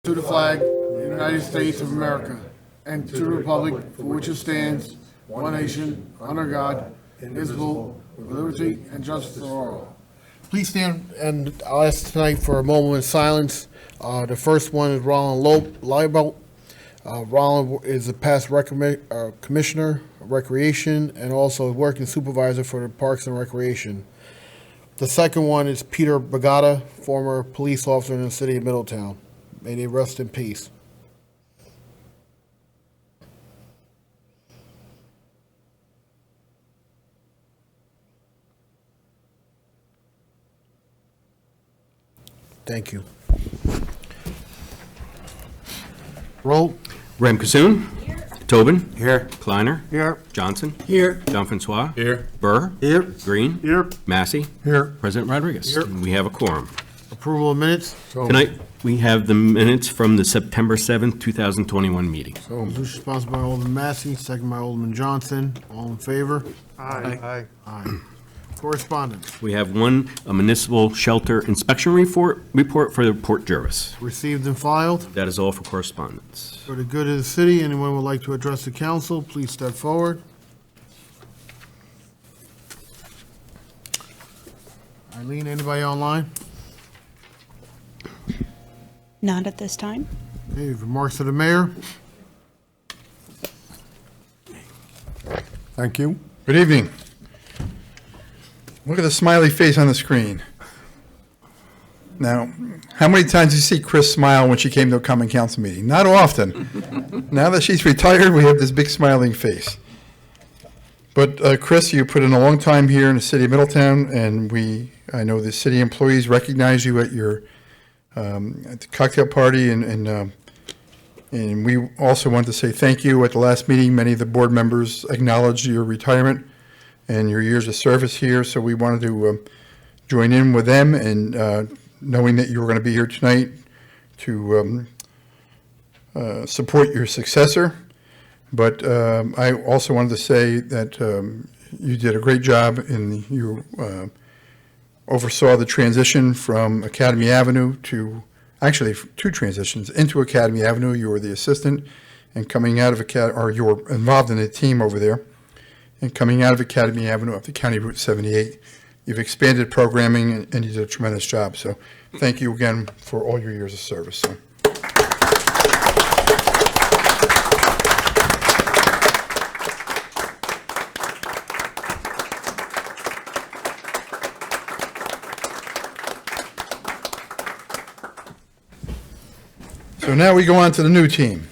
to the flag of the United States of America and to the republic for which it stands, one nation, under God, indivisible, with liberty and justice for all. Please stand, and I'll ask tonight for a moment of silence. The first one is Roland Leibelt. Roland is a past commissioner of recreation and also working supervisor for the Parks and Recreation. The second one is Peter Bagata, former police officer in the city of Middletown. May they rest in peace. Thank you. Roll. Ram Kasoon. Tobin. Here. Kleiner. Here. Johnson. Here. Jean-Francois. Here. Burr. Here. Green. Here. Massey. Here. President Rodriguez. Here. And we have a quorum. Approval of minutes. Tonight, we have the minutes from the September 7th, 2021 meeting. So, who's sponsored by Alderman Massey, second by Alderman Johnson. All in favor? Aye. Aye. Correspondence. We have a municipal shelter inspection report for the Port Jervis. Received and filed. That is all for correspondence. For the good of the city, anyone would like to address the council, please step forward. Eileen, anybody online? Not at this time. Okay, remarks to the mayor. Thank you. Good evening. Look at the smiley face on the screen. Now, how many times did you see Chris smile when she came to a common council meeting? Not often. Now that she's retired, we have this big smiling face. But Chris, you put in a long time here in the city of Middletown, and I know the city employees recognize you at your at the cocktail party, and we also want to say thank you. At the last meeting, many of the board members acknowledged your retirement and your years of service here, so we wanted to join in with them, and knowing that you were going to be here tonight to support your successor. But I also wanted to say that you did a great job you oversaw the transition from Academy Avenue to, actually two transitions, into Academy Avenue. You were the assistant, and coming out of you were involved in the team over there. And coming out of Academy Avenue up to County Route 78, you've expanded programming, and you did a tremendous job. So thank you again for all your years of service. So. So now we go on to the new team.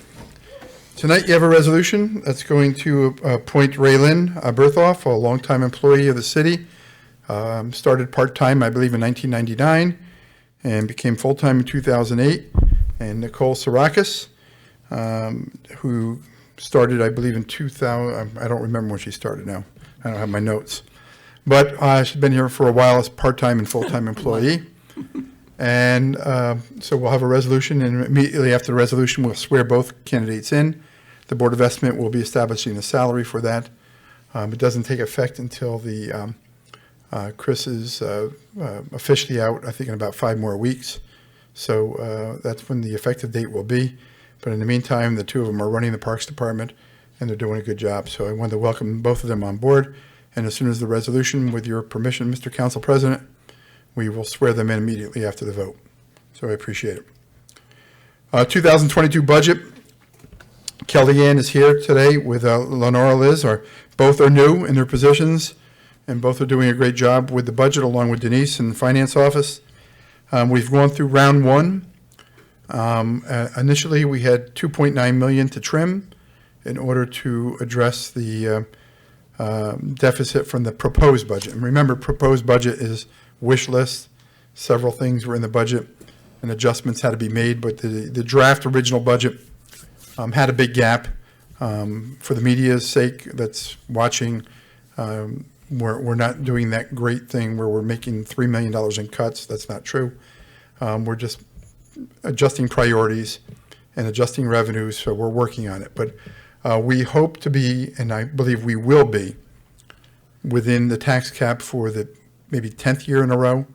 Tonight you have a resolution that's going to appoint Raylyn Berthoff, a longtime employee of the city. Started part-time, I believe, in 1999 and became full-time in 2008. And Nicole Sarakis, who started, I believe, in 2000. I don't remember when she started now. I don't have my notes. But she's been here for a while as part-time and full-time employee. And so we'll have a resolution, and immediately after the resolution, we'll swear both candidates in. The Board of Estimate will be establishing the salary for that. It doesn't take effect until Chris is officially out, I think, in about 5 more weeks. So that's when the effective date will be. But in the meantime, the two of them are running the Parks Department, and they're doing a good job. So I wanted to welcome both of them on board. And as soon as the resolution, with your permission, Mr. Council President, we will swear them in immediately after the vote. So I appreciate it. 2022 budget. Kellyanne is here today with Lenora Liz. Both are new in their positions, and both are doing a great job with the budget, along with Denise in the finance office. We've gone through round one. Initially, we had $2.9 million to trim in order to address the deficit from the proposed budget. And remember, proposed budget is wish list. Several things were in the budget, and adjustments had to be made, but the draft original budget had a big gap. For the media's sake that's watching, we're not doing that great thing where we're making $3 million in cuts. That's not true. We're just adjusting priorities and adjusting revenues, so we're working on it. But we hope to be, and I believe we will be, within the tax cap for the maybe 10th year in a row,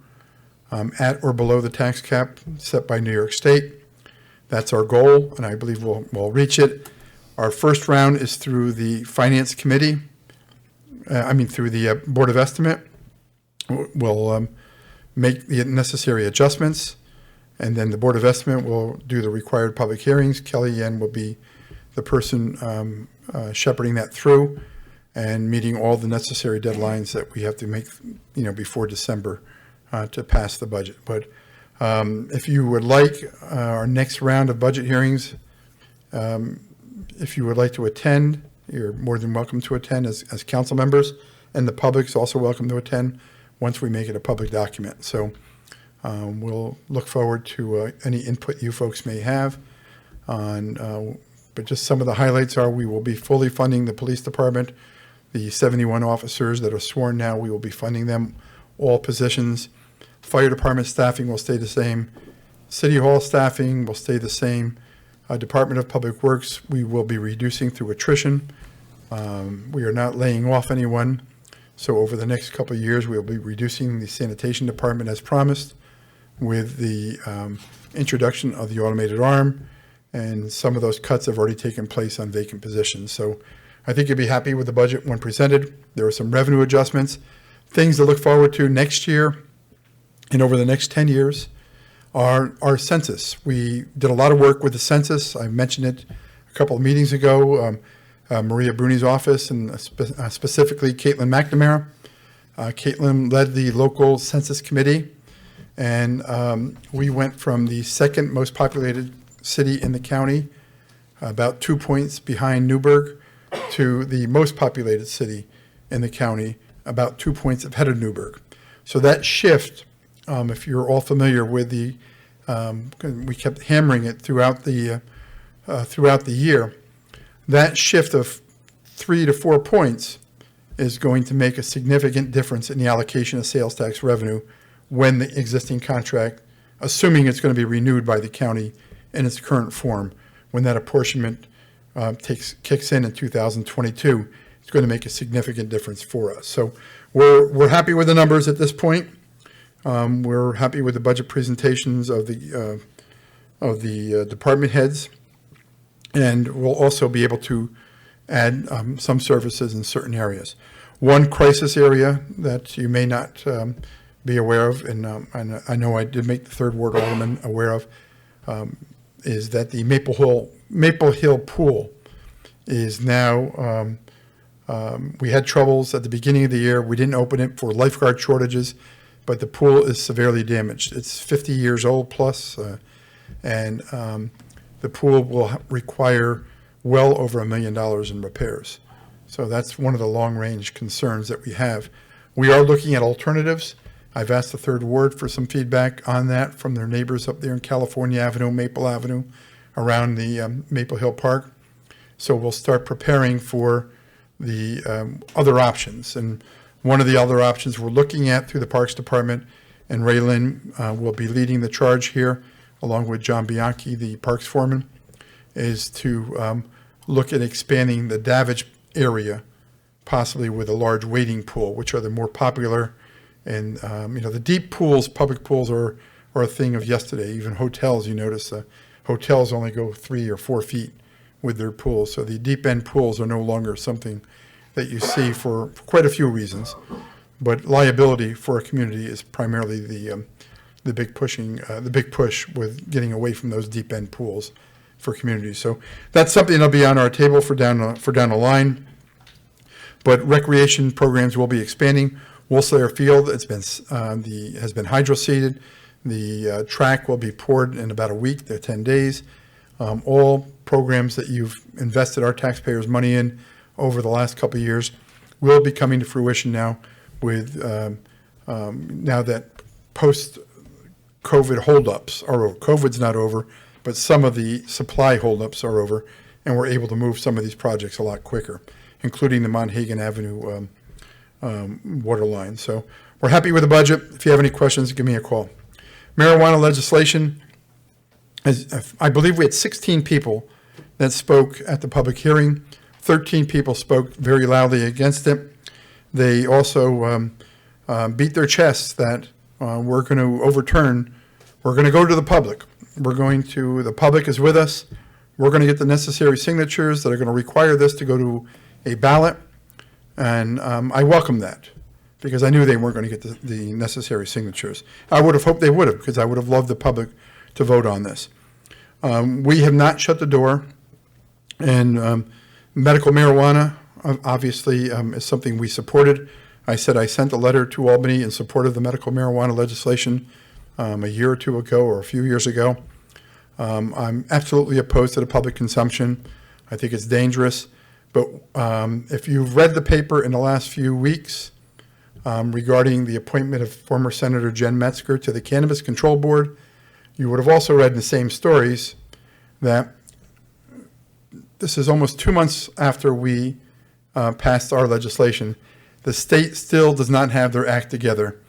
at or below the tax cap set by New York State. That's our goal, and I believe we'll reach it. Our first round is through the Finance Committee, through the Board of Estimate. We'll make the necessary adjustments, and then the Board of Estimate will do the required public hearings. Kelly Yen will be the person shepherding that through and meeting all the necessary deadlines that we have to make, before December to pass the budget. But if you would like our next round of budget hearings, if you would like to attend, you're more than welcome to attend as council members, and the public's also welcome to attend once we make it a public document. So we'll look forward to any input you folks may have on, but just some of the highlights are we will be fully funding the police department. The 71 officers that are sworn now, we will be funding them, all positions. Fire department staffing will stay the same. City Hall staffing will stay the same. Department of Public Works, we will be reducing through attrition. We are not laying off anyone. So over the next couple of years, we'll be reducing the sanitation department as promised with the introduction of the automated arm. And some of those cuts have already taken place on vacant positions. So I think you'll be happy with the budget when presented. There are some revenue adjustments, things to look forward to next year and over the next 10 years are our census. We did a lot of work with the census. I mentioned it a couple of meetings ago. Maria Bruni's office and specifically Caitlin McNamara. Caitlin led the local census committee, and we went from the second most populated city in the county, about 2 points behind Newburgh, to the most populated city in the county, about 2 points ahead of Newburgh. So that shift, if you're all familiar with the, we kept hammering it throughout the year, that shift of 3 to 4 points is going to make a significant difference in the allocation of sales tax revenue when the existing contract, assuming it's going to be renewed by the county in its current form, when that apportionment kicks in 2022, it's going to make a significant difference for us. So we're happy with the numbers at this point. We're happy with the budget presentations of the department heads, and we'll also be able to add some services in certain areas. One crisis area that you may not be aware of, and I know I did make the Third Ward Alderman aware of, is that the Maple Hill pool is now, we had troubles at the beginning of the year. We didn't open it for lifeguard shortages, but the pool is severely damaged. It's 50 years old plus, and the pool will require well over $1 million in repairs. So that's one of the long-range concerns that we have. We are looking at alternatives. I've asked the Third Ward for some feedback on that from their neighbors up there in California Avenue, Maple Avenue, around the Maple Hill Park. So we'll start preparing for the other options. And one of the other options we're looking at through the Parks Department, and Ray Lynn will be leading the charge here, along with John Bianchi, the Parks Foreman, is to look at expanding the Davidge area, possibly with a large wading pool, which are the more popular. And, the deep pools, public pools are a thing of yesterday. Even hotels, you notice, hotels only go 3 or 4 feet with their pools. So the deep end pools are no longer something that you see for quite a few reasons. But liability for a community is primarily the big push with getting away from those deep end pools for communities. So that's something that'll be on our table for down the line. But recreation programs will be expanding. Wolfslayer Field has been hydro-seeded. The track will be poured in about a week, 10 days. All programs that you've invested our taxpayers' money in over the last couple of years will be coming to fruition now with now that post-COVID holdups are over. COVID's not over, but some of the supply holdups are over, and we're able to move some of these projects a lot quicker, including the Monhagan Avenue water line. So we're happy with the budget. If you have any questions, give me a call. Marijuana legislation, I believe we had 16 people that spoke at the public hearing. 13 people spoke very loudly against it. They also beat their chests that we're going to go to the public. the public is with us. We're going to get the necessary signatures that are going to require this to go to a ballot. And I welcome that because I knew they weren't going to get the necessary signatures. I would have hoped they would have, because I would have loved the public to vote on this. We have not shut the door, and medical marijuana obviously is something we supported. I said I sent a letter to Albany in support of the medical marijuana legislation a year or two ago or a few years ago. I'm absolutely opposed to the public consumption. I think it's dangerous. But if you've read the paper in the last few weeks regarding the appointment of former Senator Jen Metzger to the Cannabis Control Board, you would have also read in the same stories that this is almost 2 months after we passed our legislation. The state still does not have their act together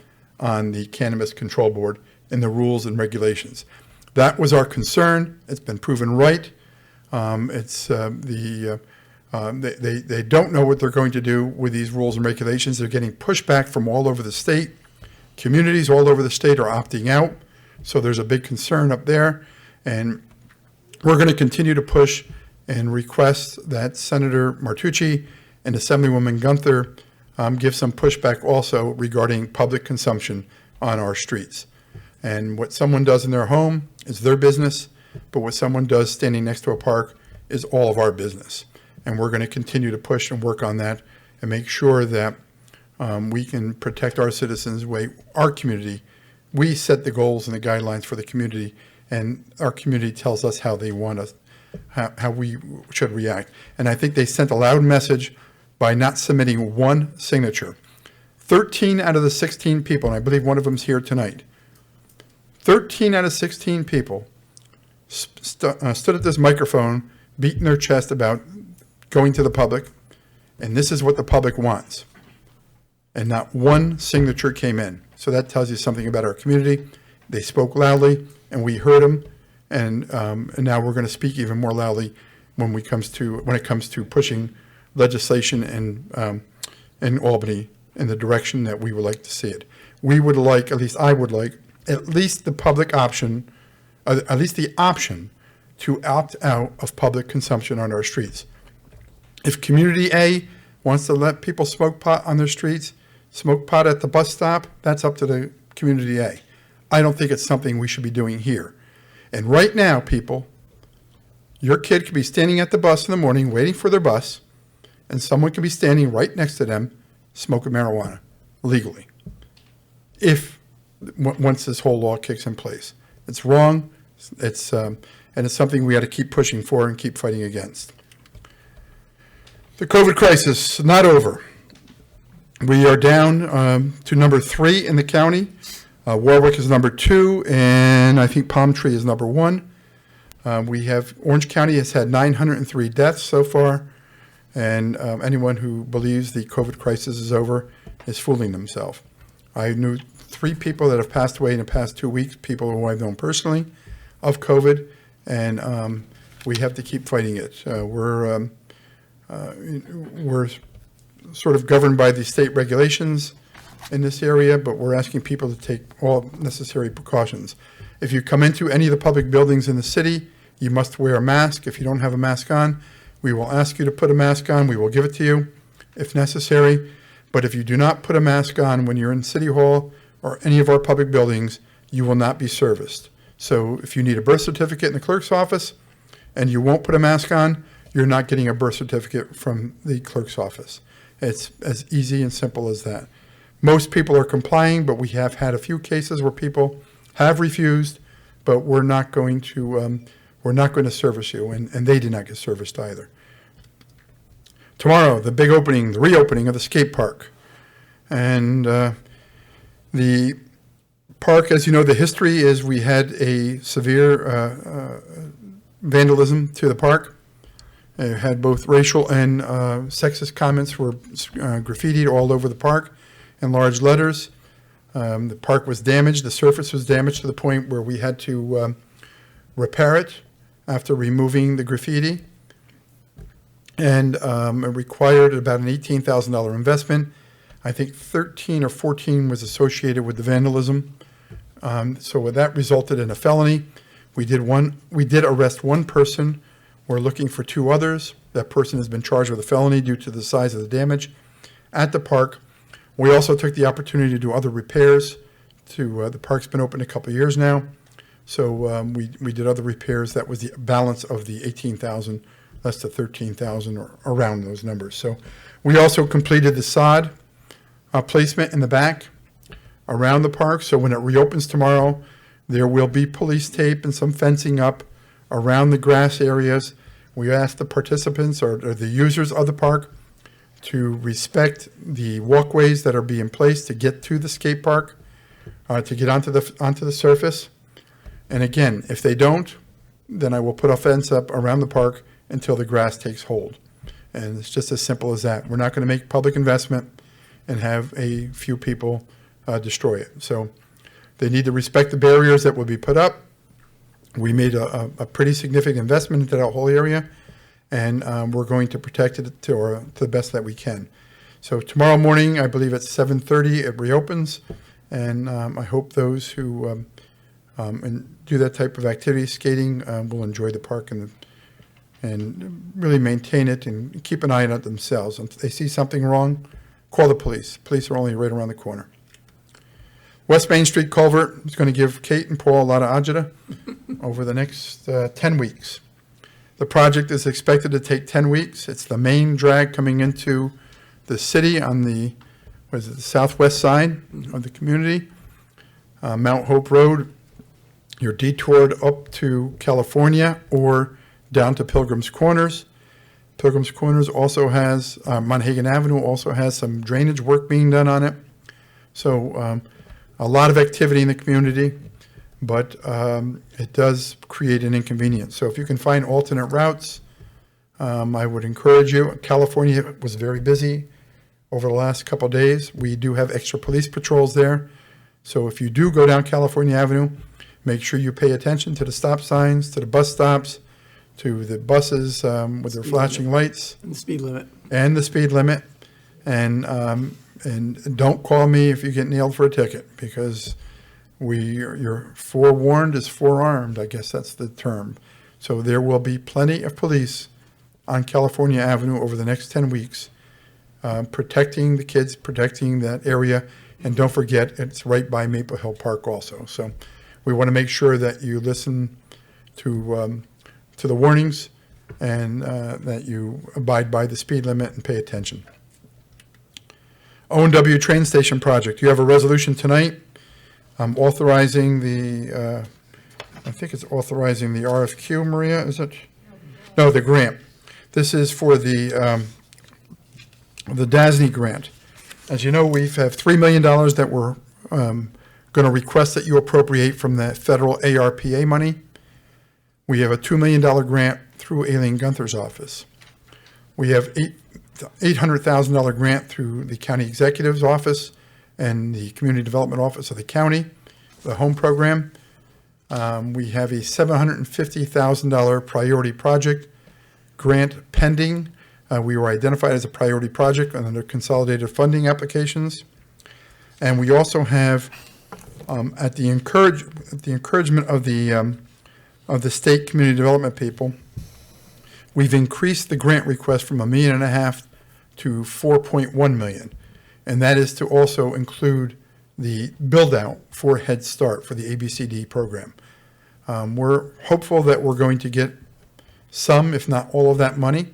on the Cannabis Control Board and the rules and regulations. That was our concern. It's been proven right. They don't know what they're going to do with these rules and regulations. They're getting pushback from all over the state. Communities all over the state are opting out. So there's a big concern up there. And we're going to continue to push and request that Senator Martucci and Assemblywoman Gunther give some pushback also regarding public consumption on our streets. And what someone does in their home is their business, but what someone does standing next to a park is all of our business. And we're going to continue to push and work on that and make sure that we can protect our citizens, our community. We set the goals and the guidelines for the community, and our community tells us how they want us, how we should react. And I think they sent a loud message by not submitting one signature. 13 out of the 16 people, and I believe one of them's here tonight, 13 out of 16 people stood at this microphone beating their chest about going to the public, and this is what the public wants. And not one signature came in. So that tells you something about our community. They spoke loudly, and we heard them, and now we're going to speak even more loudly when it comes to pushing legislation in Albany in the direction that we would like to see it. We would like, at least I would like, at least the public option, at least the option to opt out of public consumption on our streets. If Community A wants to let people smoke pot on their streets, smoke pot at the bus stop, that's up to the Community A. I don't think it's something we should be doing here. And right now, people, your kid could be standing at the bus in the morning waiting for their bus, and someone could be standing right next to them smoking marijuana legally. Once this whole law kicks in place. It's wrong, and it's something we got to keep pushing for and keep fighting against. The COVID crisis is not over. We are down to number 3 in the county. Warwick is number 2, and I think Palm Tree is number 1. Orange County has had 903 deaths so far, and anyone who believes the COVID crisis is over is fooling themselves. I knew 3 people that have passed away in the past 2 weeks, people who I've known personally, of COVID, and we have to keep fighting it. We're sort of governed by the state regulations in this area, but we're asking people to take all necessary precautions. If you come into any of the public buildings in the city, you must wear a mask. If you don't have a mask on, we will ask you to put a mask on. We will give it to you if necessary. But if you do not put a mask on when you're in City Hall or any of our public buildings, you will not be serviced. So if you need a birth certificate in the clerk's office and you won't put a mask on, you're not getting a birth certificate from the clerk's office. It's as easy and simple as that. Most people are complying, but we have had a few cases where people have refused, but we're not going to service you, and they did not get serviced either. Tomorrow, the reopening of the skate park. And the park, as you know, the history is we had a severe vandalism to the park. It had both racial and sexist comments were graffitied all over the park in large letters. The park was damaged. The surface was damaged to the point where we had to repair it after removing the graffiti. And it required about an $18,000 investment. I think 13 or 14 was associated with the vandalism. So that resulted in a felony. We did arrest one person. We're looking for 2 others. That person has been charged with a felony due to the size of the damage at the park. We also took the opportunity to do other repairs to, the park's been open a couple of years now. So we did other repairs. That was the balance of the 18,000, less to 13,000 or around those numbers. So we also completed the sod placement in the back around the park. So when it reopens tomorrow, there will be police tape and some fencing up around the grass areas. We asked the participants or the users of the park to respect the walkways that are being placed to get to the skate park, to get onto the surface. And again, if they don't, then I will put a fence up around the park until the grass takes hold. And it's just as simple as that. We're not going to make public investment and have a few people destroy it. So they need to respect the barriers that will be put up. We made a pretty significant investment into that whole area, and we're going to protect it to the best that we can. So tomorrow morning, I believe at 7:30, it reopens, and I hope those who do that type of activity, skating, will enjoy the park and really maintain it and keep an eye on it themselves. If they see something wrong, call the police. Police are only right around the corner. West Main Street culvert is going to give Kate and Paul a lot of agita over the next 10 weeks. The project is expected to take 10 weeks. It's the main drag coming into the city on the southwest side of the community. Mount Hope Road, you're detoured up to California or down to Pilgrim's Corners. Pilgrim's Corners also has, Monhegan Avenue also has some drainage work being done on it. So a lot of activity in the community, but it does create an inconvenience. So if you can find alternate routes, I would encourage you. California was very busy over the last couple of days. We do have extra police patrols there. So if you do go down California Avenue, make sure you pay attention to the stop signs, to the bus stops, to the buses with their flashing lights. And the speed limit. And the speed limit. And don't call me if you get nailed for a ticket, because you're forewarned is forearmed. I guess that's the term. So there will be plenty of police on California Avenue over the next 10 weeks, protecting the kids, protecting that area. And don't forget, it's right by Maple Hill Park also. So we want to make sure that you listen to the warnings and that you abide by the speed limit and pay attention. O&W train station project. You have a resolution tonight authorizing the, I think it's authorizing the RFQ, Maria, is it? No, the grant. This is for the DASNY grant. As you know, we have $3 million that we're going to request that you appropriate from the federal ARPA money. We have a $2 million grant through Aileen Gunther's office. We have $800,000 grant through the county executive's office and the community development office of the county, the home program. We have a $750,000 priority project grant pending. We were identified as a priority project under consolidated funding applications. And we also have, at the encouragement of the state community development people, we've increased the grant request from $1.5 million to $4.1 million. And that is to also include the build out for Head Start for the ABCD program. We're hopeful that we're going to get some, if not all of that money.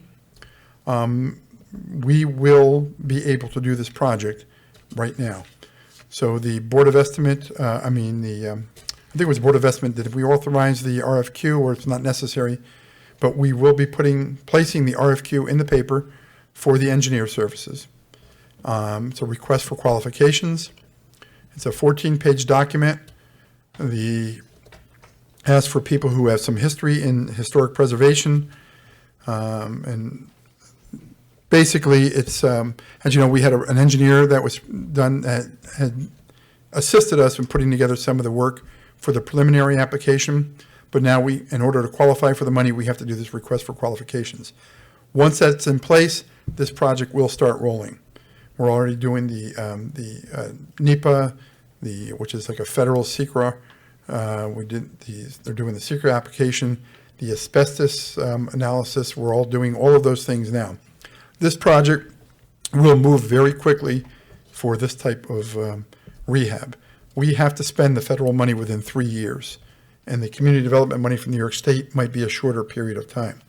We will be able to do this project right now. So the Board of Estimate, I think it was Board of Estimate, that if we authorize the RFQ or it's not necessary, but we will be placing the RFQ in the paper for the engineer services. It's a request for qualifications. It's a 14-page document. Asks for people who have some history in historic preservation. And basically, it's, as you know, we had an engineer that was done, that had assisted us in putting together some of the work for the preliminary application. But now in order to qualify for the money, we have to do this request for qualifications. Once that's in place, this project will start rolling. We're already doing the NEPA, which is like a federal SECRA They're doing the secret application, the asbestos analysis. We're all doing all of those things now. This project will move very quickly for this type of rehab. We have to spend the federal money within 3 years, and the community development money from New York State might be a shorter period of time.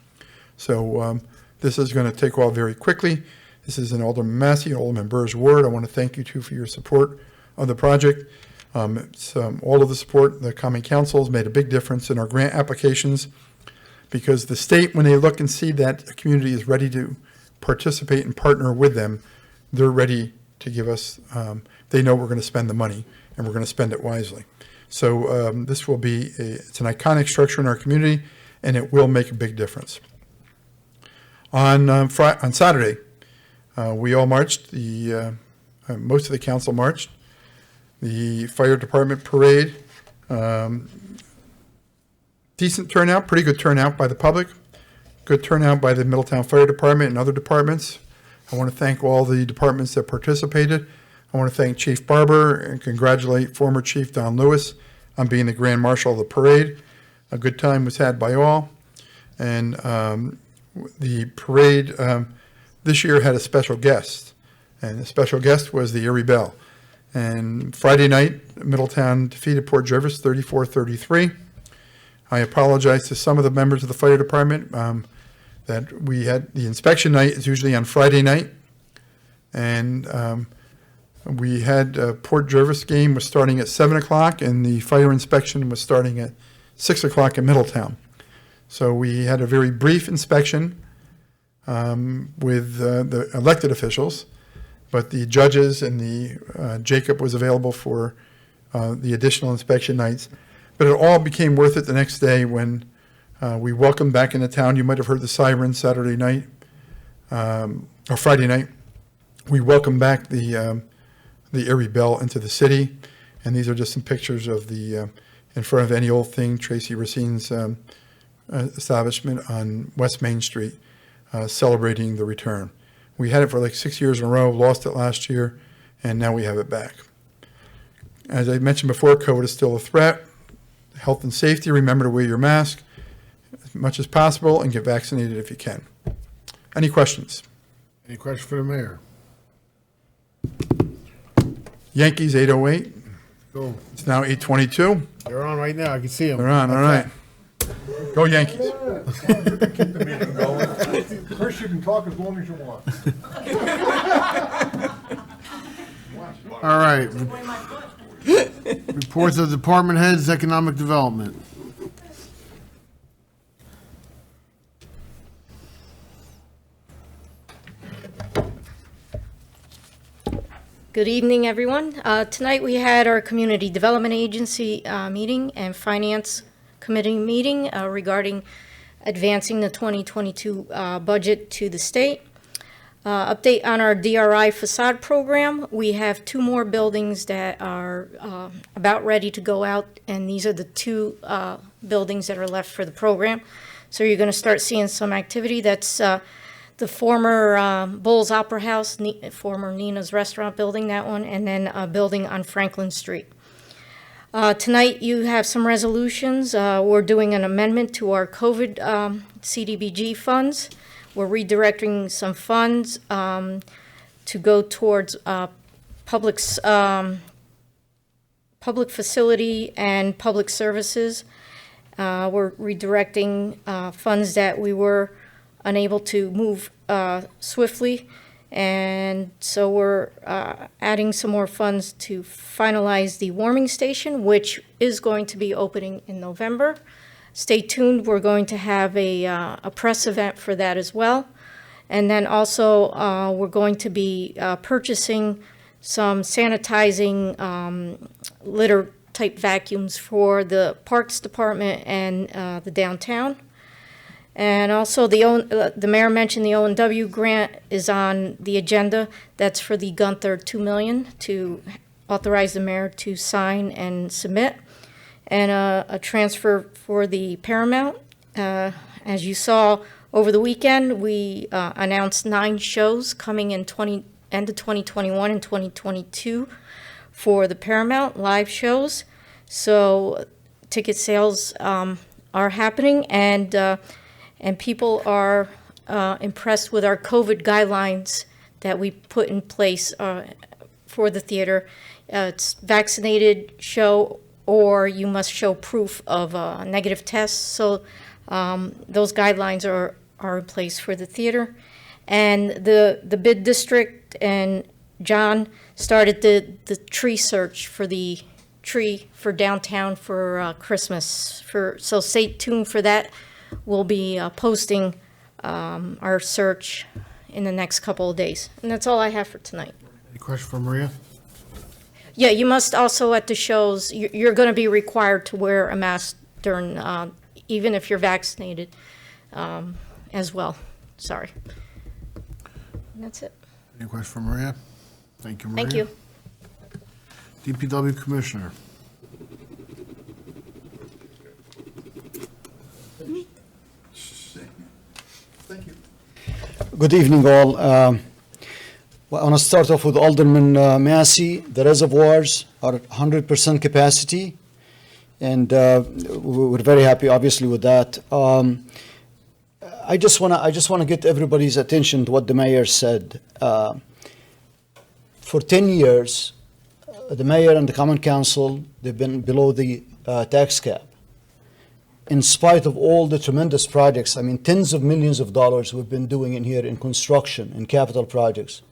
So this is going to take off very quickly. This is in Alderman Massey, Alderman Burr's ward. I want to thank you too for your support of the project. All of the support, the Common Council has made a big difference in our grant applications, because the state, when they look and see that a community is ready to participate and partner with them, they're ready to give us, they know we're going to spend the money and we're going to spend it wisely. So this will be, it's an iconic structure in our community, and it will make a big difference. On Saturday, we all marched, most of the council marched. The fire department parade, decent turnout, pretty good turnout by the public, good turnout by the Middletown Fire Department and other departments. I want to thank all the departments that participated. I want to thank Chief Barber and congratulate former Chief Don Lewis on being the Grand Marshal of the parade. A good time was had by all. And the parade this year had a special guest, and the special guest was the Erie Bell. And Friday night, Middletown defeated Port Jervis 34-33. I apologize to some of the members of the fire department that we had, the inspection night is usually on Friday night. And we had Port Jervis game was starting at 7 o'clock, and the fire inspection was starting at 6 o'clock in Middletown. So we had a very brief inspection with the elected officials, but the judges and the Jacob was available for the additional inspection nights. But it all became worth it the next day when we welcomed back into town. You might have heard the sirens Saturday night or Friday night. We welcomed back the Erie Bell into the city, and these are just some pictures of the in front of Any Old Thing, Tracy Racine's establishment on West Main Street, celebrating the return. We had it for like 6 years in a row, lost it last year, and now we have it back. As I mentioned before, COVID is still a threat. Health and safety, remember to wear your mask as much as possible and get vaccinated if you can. Any questions? Any questions for the mayor? Yankees 808. Go. It's now 8:22. They're on right now. I can see them. They're on, all right. Go Yankees. Keep the meeting going. Chris, you can talk as long as you want. All right. Reports of department heads, economic development. Good evening, everyone. Tonight we had our Community Development Agency meeting and Finance Committee meeting regarding advancing the 2022 budget to the state. Update on our DRI facade program. We have 2 more buildings that are about ready to go out, and these are the 2 buildings that are left for the program. So you're going to start seeing some activity. That's the former Bulls Opera House, former Nina's Restaurant building, that one, and then a building on Franklin Street. Tonight you have some resolutions. We're doing an amendment to our COVID CDBG funds. We're redirecting some funds to go towards public facility and public services. We're redirecting funds that we were unable to move swiftly, and so we're adding some more funds to finalize the warming station, which is going to be opening in November. Stay tuned. We're going to have a press event for that as well. And then also we're going to be purchasing some sanitizing litter type vacuums for the Parks Department and the downtown. And also the mayor mentioned the O&W grant is on the agenda. That's for the Gunther $2 million to authorize the mayor to sign and submit. And a transfer for the Paramount. As you saw over the weekend, we announced 9 shows coming in end of 2021 and 2022 for the Paramount live shows. So ticket sales are happening, and people are impressed with our COVID guidelines that we put in place for the theater. It's vaccinated, show, or you must show proof of a negative test. So those guidelines are in place for the theater. And the bid district and John started the tree search for the tree for downtown for Christmas. So stay tuned for that. We'll be posting our search in the next couple of days. And that's all I have for tonight. Any question for Maria? Yeah, you must also at the shows, you're going to be required to wear a mask during, even if you're vaccinated as well. Sorry. And that's it. Any question for Maria? Thank you, Maria. Thank you. DPW Commissioner. Good evening, all. Well, I want to start off with Alderman Massey. The reservoirs are at 100% capacity, and we're very happy, obviously, with that. I just want to get everybody's attention to what the mayor said. For 10 years, the mayor and the common council, they've been below the tax cap. In spite of all the tremendous projects, I mean, tens of millions of dollars we've been doing in here in construction, in capital projects,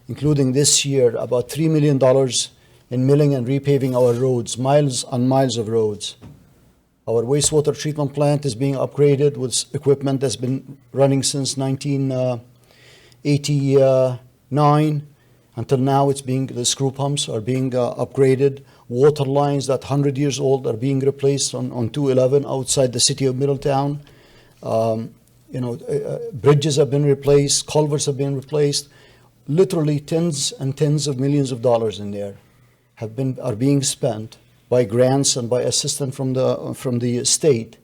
including this year, about $3 million in milling and repaving our roads, miles and miles of roads. Our wastewater treatment plant is being upgraded with equipment that's been running since 1989. Until now, the screw pumps are being upgraded. Water lines that 100 years old are being replaced on 211 outside the city of Middletown. Bridges have been replaced, culverts have been replaced. Literally tens and tens of millions of dollars in there are being spent by grants and by assistance from the state,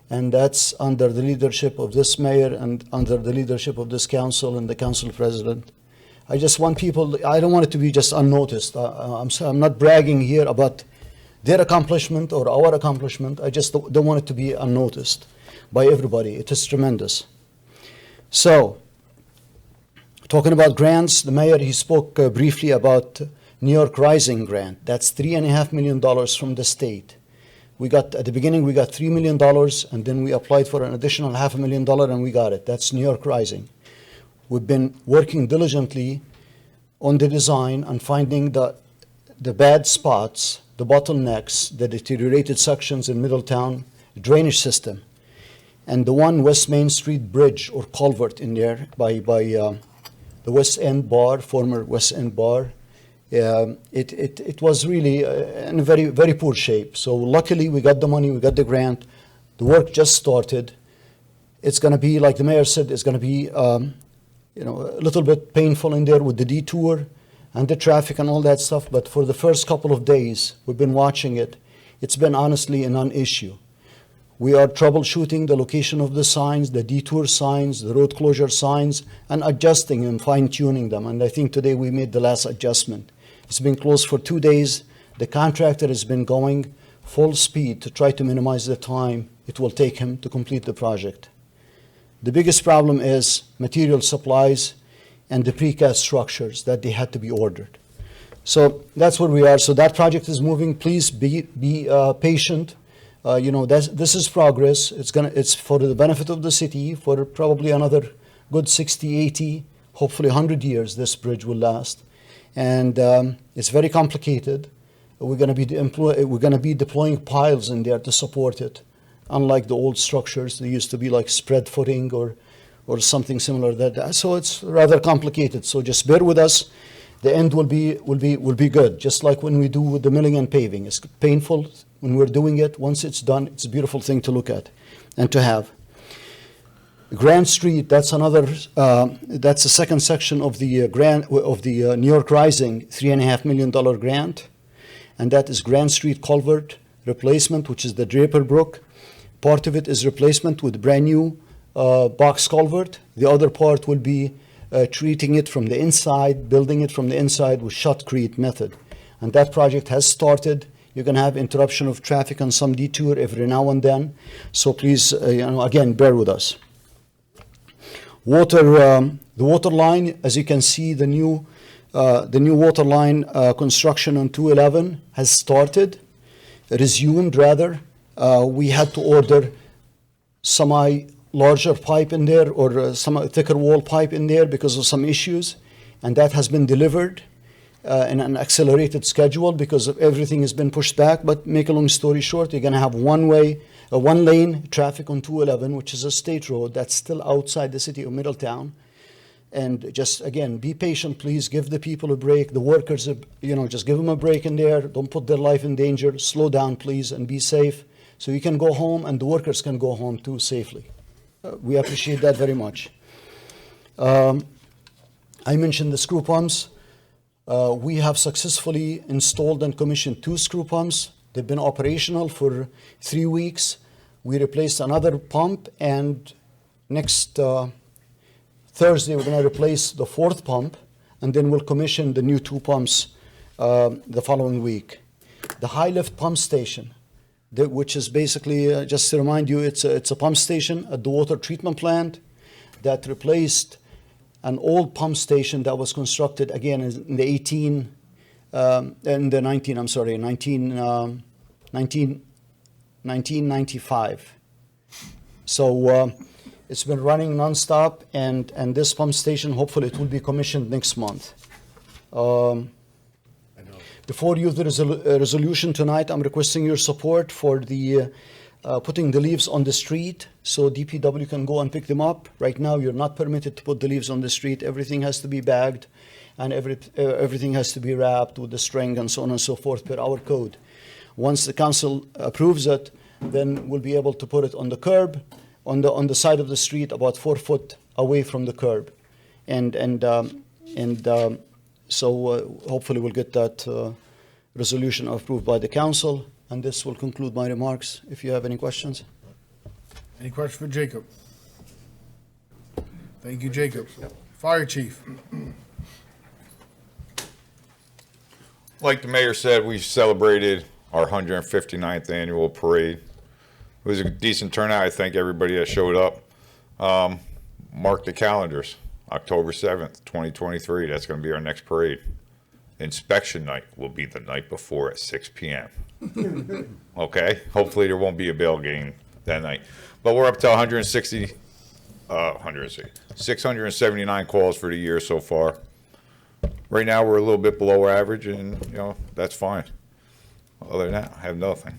and that's under the leadership of this mayor and under the leadership of this council and the council president. I just want people, I don't want it to be just unnoticed. I'm not bragging here about their accomplishment or our accomplishment. I just don't want it to be unnoticed by everybody. It is tremendous. So, talking about grants, the mayor, he spoke briefly about New York Rising grant. That's $3.5 million from the state. At the beginning, we got $3 million, and then we applied for an additional $500,000, and we got it. That's New York Rising. We've been working diligently on the design and finding the bad spots, the bottlenecks, the deteriorated sections in Middletown drainage system. And the one West Main Street bridge or culvert in there by the West End Bar, former West End Bar, it was really in a very, very poor shape. So luckily we got the money, we got the grant, the work just started. It's going to be, like the mayor said, it's going to be a little bit painful in there with the detour and the traffic and all that stuff, but for the first couple of days we've been watching it. It's been honestly a non-issue. We are troubleshooting the location of the signs, the detour signs, the road closure signs, and adjusting and fine-tuning them, and I think today we made the last adjustment. It's been closed for 2 days. The contractor has been going full speed to try to minimize the time it will take him to complete the project. The biggest problem is material supplies and the precast structures that they had to be ordered. So that's where we are. So that project is moving. Please be patient. This is progress. It's for the benefit of the city for probably another good 60, 80, hopefully 100 years this bridge will last. And it's very complicated. We're going to be deploying piles in there to support it. Unlike the old structures, they used to be like spread footing or something similar. So it's rather complicated. So just bear with us. The end will be good. Just like when we do with the milling and paving, it's painful when we're doing it. Once it's done, it's a beautiful thing to look at and to have. Grand Street. That's the second section of the New York Rising $3.5 million grant, and that is Grand Street culvert replacement, which is the Draper Brook. Part of it is replacement with brand new box culvert. The other part will be treating it from the inside, building it from the inside with shotcrete method. And that project has started. You're going to have interruption of traffic and some detour every now and then. So please, again, bear with us. The water line, as you can see, the new water line construction on 211 has started, resumed rather. We had to order larger pipe in there, or some thicker wall pipe in there because of some issues, and that has been delivered in an accelerated schedule because of everything has been pushed back. But make a long story short, you're going to have one lane traffic on 211, which is a state road that's still outside the city of Middletown. And just, again, be patient, please. Give the people a break. The workers, just give them a break in there. Don't put their life in danger. Slow down, please, and be safe. So you can go home, and the workers can go home, too, safely. We appreciate that very much. I mentioned the screw pumps. We have successfully installed and commissioned 2 screw pumps. They've been operational for 3 weeks. We replaced another pump, and next Thursday, we're going to replace the 4th pump, and then we'll commission the new 2 pumps the following week. The high lift pump station, which is basically, just to remind you, it's a pump station at the water treatment plant that replaced an old pump station that was constructed again in the 1995. So it's been running nonstop, and this pump station, hopefully it will be commissioned next month. Before you, there is a resolution tonight. I'm requesting your support for the putting the leaves on the street so DPW can go and pick them up. Right now, you're not permitted to put the leaves on the street. Everything has to be bagged, and everything has to be wrapped with the string and so on and so forth per our code. Once the council approves it, then we'll be able to put it on the curb, on the side of the street, about 4 foot away from the curb, so hopefully we'll get that resolution approved by the council. And this will conclude my remarks. If you have any questions. Any questions for Jacob? Thank you, Jacob. Fire Chief. Like the mayor said, we celebrated our 159th annual parade. It was a decent turnout. I thank everybody that showed up. Mark the calendars. October 7th, 2023. That's going to be our next parade. Inspection night will be the night before at 6 p.m. Okay? Hopefully there won't be a bail game that night. But we're up to 679 calls for the year so far. Right now we're a little bit below average, and that's fine. Other than that, I have nothing.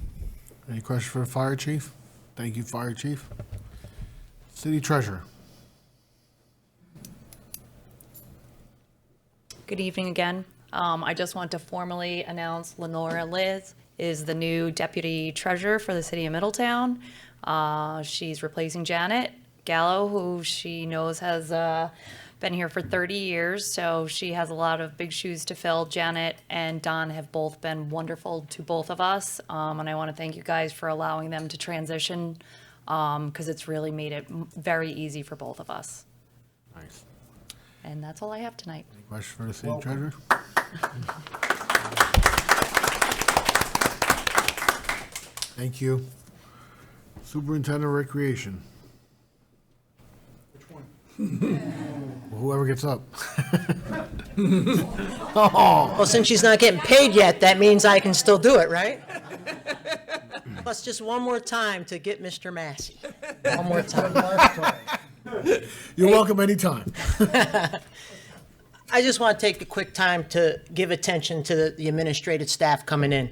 Any questions for the Fire Chief? Thank you, Fire Chief. City Treasurer. Good evening again. I just want to formally announce Lenora Liz is the new Deputy Treasurer for the City of Middletown. She's replacing Janet Gallo, who she knows has been here for 30 years, so she has a lot of big shoes to fill. Janet and Don have both been wonderful to both of us, and I want to thank you guys for allowing them to transition, because it's really made it very easy for both of us. Nice. And that's all I have tonight. Any questions for the City Treasurer? Thank you. Superintendent of Recreation. Which one? Whoever gets up. Well, since she's not getting paid yet, that means I can still do it, right? Plus, just one more time to get Mr. Massey. One more time. You're welcome anytime. I just want to take a quick time to give attention to the administrative staff coming in.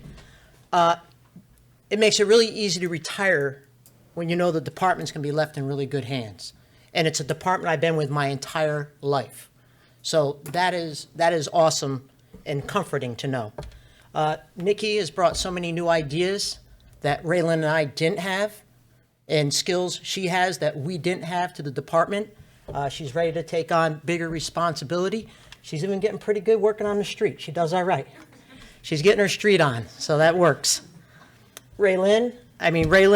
It makes it really easy to retire when you know the department's going to be left in really good hands. And it's a department I've been with my entire life. So that is awesome and comforting to know. Nikki has brought so many new ideas that Raylan and I didn't have, and skills she has that we didn't have to the department. She's ready to take on bigger responsibility. She's even getting pretty good working on the street. She does all right. She's getting her street on, so that works. Raylan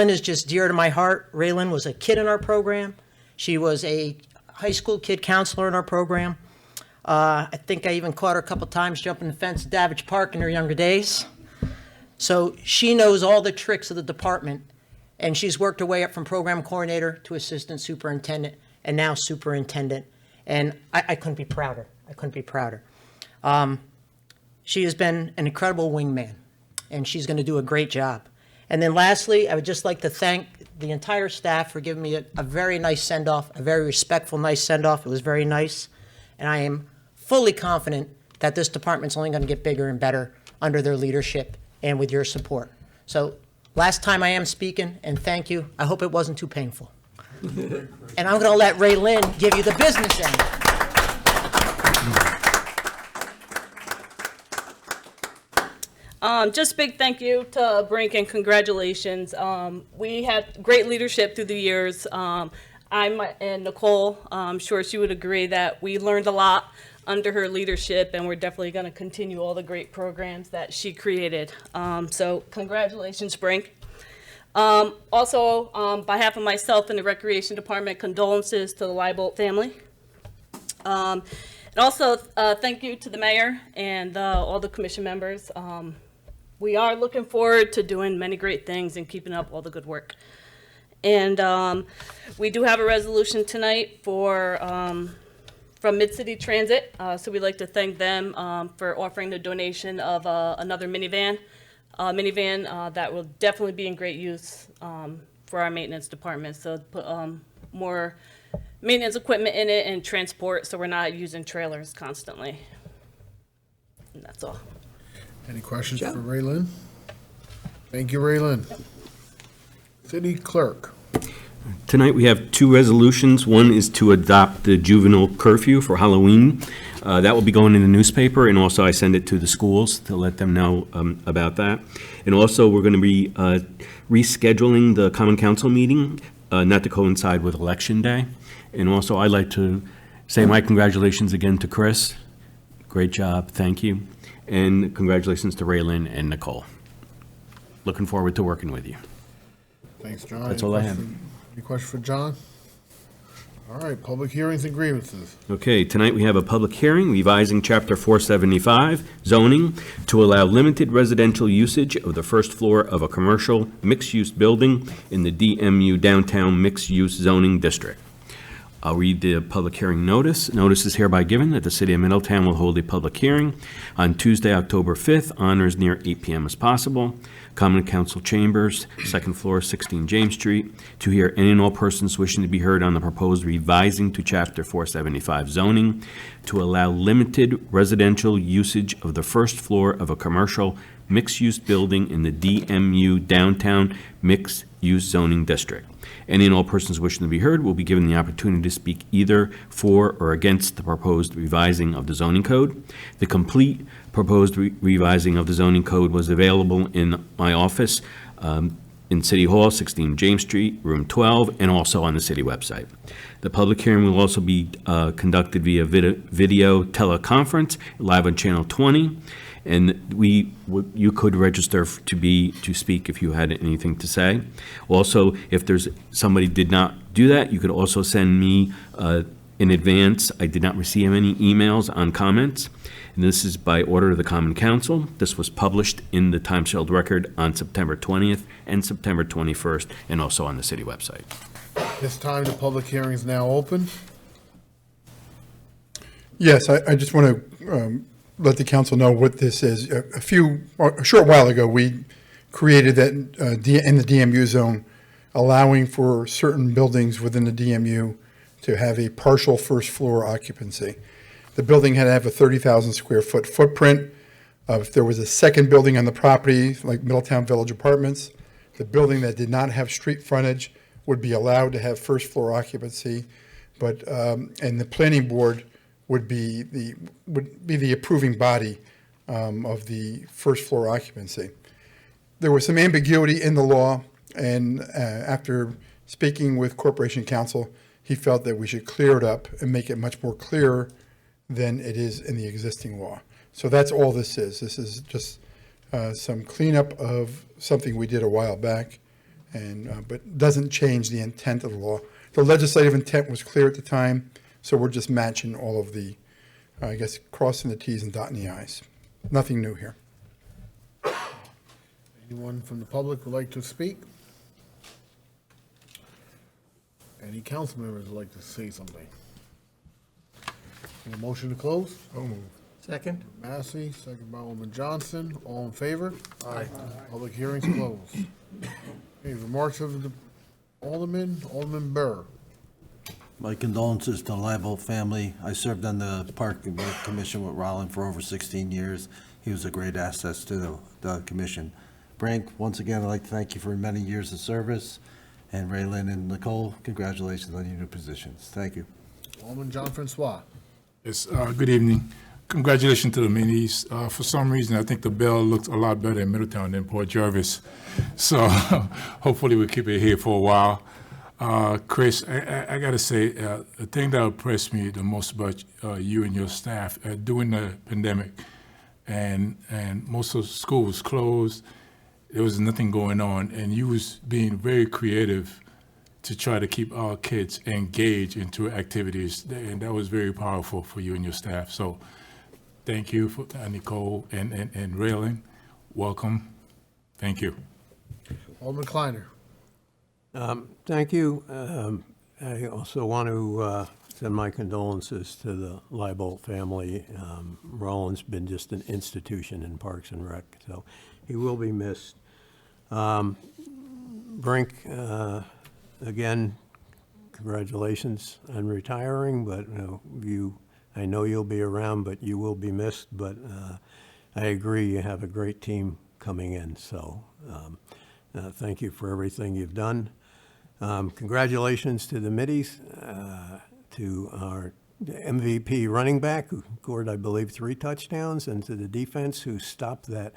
is just dear to my heart. Raylan was a kid in our program. She was a high school kid counselor in our program. I think I even caught her a couple times jumping the fence at Davidge Park in her younger days. So she knows all the tricks of the department, and she's worked her way up from program coordinator to assistant superintendent and now superintendent. And I couldn't be prouder. I couldn't be prouder. She has been an incredible wingman, and she's going to do a great job. And then lastly, I would just like to thank the entire staff for giving me a very nice send-off, a very respectful, nice send-off. It was very nice. And I am fully confident that this department's only going to get bigger and better under their leadership and with your support. So last time I am speaking, and thank you. I hope it wasn't too painful. And I'm going to let Ray Lynn give you the business end. Just big thank you to Brink and congratulations. We had great leadership through the years. And Nicole, I'm sure she would agree that we learned a lot under her leadership, and we're definitely going to continue all the great programs that she created. So congratulations, Brink. Also, on behalf of myself and the Recreation Department, condolences to the Leibold family. And also, thank you to the mayor and all the commission members. We are looking forward to doing many great things and keeping up all the good work. And we do have a resolution tonight for from Mid-City Transit. So we'd like to thank them for offering the donation of another minivan. That will definitely be in great use for our maintenance department. So put more maintenance equipment in it and transport, so we're not using trailers constantly. And that's all. Any questions for Ray Lynn? Thank you, Ray Lynn. City Clerk. Tonight, we have two resolutions. One is to adopt the juvenile curfew for Halloween. That will be going in the newspaper, and also I send it to the schools to let them know about that. And also, we're going to be rescheduling the Common Council meeting, not to coincide with Election Day. And also, I'd like to say my congratulations again to Chris. Great job, thank you. And congratulations to Ray Lynn and Nicole. Looking forward to working with you. Thanks, John. That's all I have. Any question for John? All right, public hearings and grievances. Okay, tonight we have a public hearing revising Chapter 475 zoning to allow limited residential usage of the first floor of a commercial mixed-use building in the DMU Downtown Mixed-Use Zoning District. I'll read the public hearing notice. Notice is hereby given that the City of Middletown will hold a public hearing on Tuesday, October 5th, on or as near 8 p.m. as possible. Common Council Chambers, second floor, 16 James Street, to hear any and all persons wishing to be heard on the proposed revising to Chapter 475 zoning to allow limited residential usage of the first floor of a commercial mixed-use building in the DMU Downtown Mixed-Use Zoning District. Any and all persons wishing to be heard will be given the opportunity to speak either for or against the proposed revising of the zoning code. The complete proposed revising of the zoning code was available in my office in City Hall, 16 James Street, room 12, and also on the city website. The public hearing will also be conducted via video teleconference live on Channel 20. And you could register to speak if you had anything to say. Also, if there's somebody did not do that, you could also send me in advance. I did not receive any emails on comments. And this is by order of the Common Council. This was published in the Times Herald Record on September 20th and September 21st, and also on the city website. This time, the public hearing is now open. Yes, I just want to let the council know what this is. A short while ago, we created that in the DMU zone, allowing for certain buildings within the DMU to have a partial first floor occupancy. The building had to have a 30,000 square foot footprint. If there was a second building on the property, like Middletown Village Apartments, the building that did not have street frontage would be allowed to have first floor occupancy. But and the planning board would be the approving body of the first floor occupancy. There was some ambiguity in the law, and after speaking with Corporation Counsel, he felt that we should clear it up and make it much more clear than it is in the existing law. So that's all this is. This is just some cleanup of something we did a while back, and but doesn't change the intent of the law. The legislative intent was clear at the time, so we're just matching all of the, I guess, crossing the T's and dotting the I's. Nothing new here. Anyone from the public would like to speak? Any council members would like to say something? Need a motion to close? Second? Massey, second by Alderman Johnson. All in favor? Aye. Public hearing's closed. Okay, remarks of the Alderman Burr. My condolences to the Live family. I served on the Park and Rec Commission with Rollin for over 16 years. He was a great asset to the commission. Frank, once again, I'd like to thank you for many years of service. And Raylyn and Nicole, congratulations on your new positions. Thank you. Alderman John Francois. Yes, good evening. Congratulations to the minis. For some reason, I think the bell looks a lot better in Middletown than Port Jervis. So hopefully we'll keep it here for a while. Chris, I got to say, the thing that impressed me the most about you and your staff during the pandemic, and most of the school was closed, there was nothing going on, and you was being very creative to try to keep our kids engaged into activities, and that was very powerful for you and your staff. So thank you, for Nicole and Raylyn. Welcome. Thank you. Alderman Kleiner. Thank you. I also want to send my condolences to the Leibold family. Roland's been just an institution in Parks and Rec, so he will be missed. Brink, again, congratulations on retiring, but I know you'll be around, but you will be missed. But I agree, you have a great team coming in, so thank you for everything you've done. Congratulations to the middies, to our MVP running back, who scored, I believe, 3 touchdowns, and to the defense who stopped that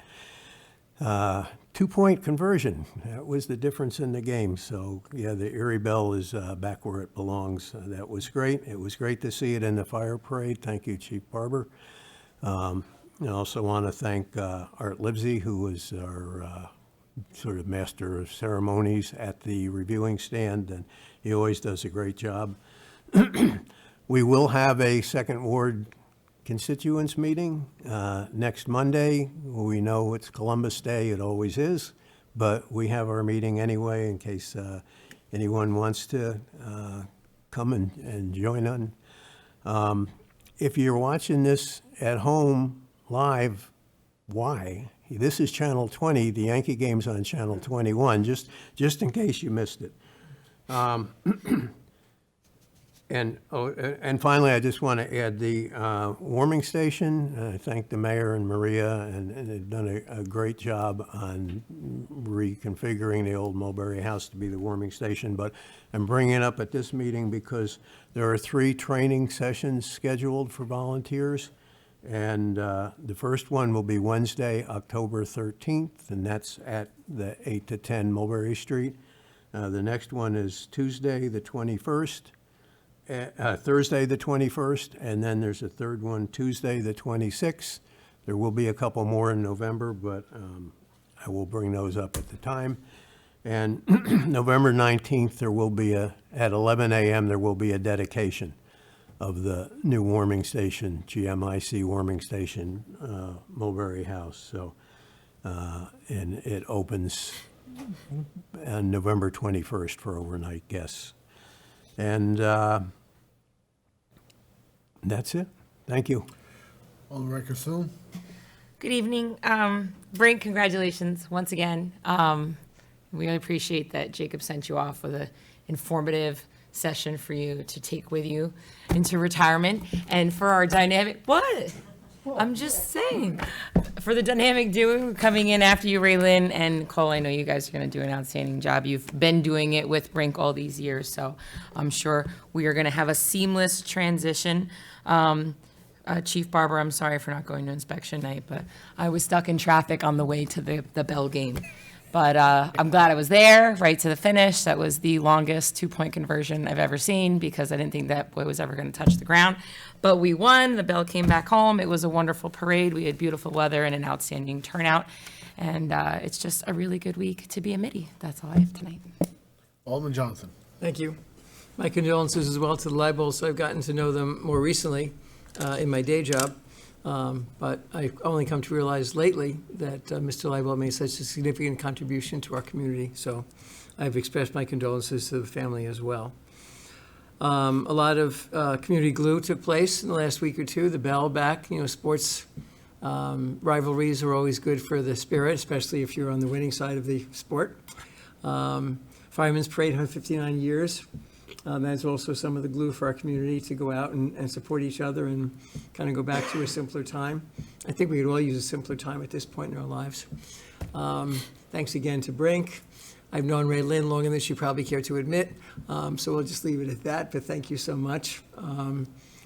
2-point conversion. That was the difference in the game. So, yeah, the Erie Bell is back where it belongs. That was great. It was great to see it in the fire parade. Thank you, Chief Barber. I also want to thank Art Livesey, who was our sort of master of ceremonies at the reviewing stand, and he always does a great job. We will have a Second Ward constituents meeting next Monday. We know it's Columbus Day, it always is, but we have our meeting anyway in case anyone wants to come and join on. If you're watching this at home live, why? This is Channel 20, the Yankee game's on Channel 21, just in case you missed it. And finally, I just want to add the warming station. I thank the mayor and Maria, and they've done a great job on reconfiguring the old Mulberry House to be the warming station. But I'm bringing it up at this meeting because there are 3 training sessions scheduled for volunteers. And the first one will be Wednesday, October 13th, and that's at the 8 to 10 Mulberry Street. The next one is Tuesday, the 21st. Thursday, the 21st, and then there's a third one, Tuesday, the 26th. There will be a couple more in November, but I will bring those up at the time. And November 19th, there will be at 11 a.m., there will be a dedication of the new warming station, GMIC warming station, Mulberry House. So, and it opens on November 21st for overnight guests. And that's it. Thank you. On the record soon. Good evening. Brink, congratulations once again. We really appreciate that Jacob sent you off with an informative session for you to take with you into retirement. And for our dynamic, what? I'm just saying. For the dynamic duo coming in after you, Raylyn and Cole, I know you guys are going to do an outstanding job. You've been doing it with Brink all these years, so I'm sure we are going to have a seamless transition. Chief Barber, I'm sorry for not going to inspection night, but I was stuck in traffic on the way to the Bell game. But I'm glad I was there, right to the finish. That was the longest 2-point conversion I've ever seen because I didn't think that boy was ever going to touch the ground. But we won. The Bell came back home. It was a wonderful parade. We had beautiful weather and an outstanding turnout. And it's just a really good week to be a Middie. That's all I have tonight. Alderman Johnson. Thank you. My condolences as well to the Leibolds. I've gotten to know them more recently in my day job. But I've only come to realize lately that Mr. Leibel made such a significant contribution to our community, so I've expressed my condolences to the family as well. A lot of community glue took place in the last week or two. The bell back, sports rivalries are always good for the spirit, especially if you're on the winning side of the sport. Fireman's Parade, 159 years. That's also some of the glue for our community to go out and support each other and kind of go back to a simpler time. I think we could all use a simpler time at this point in our lives. Thanks again to Brink. I've known Ray Lynn longer than she probably care to admit, so we'll just leave it at that, but thank you so much.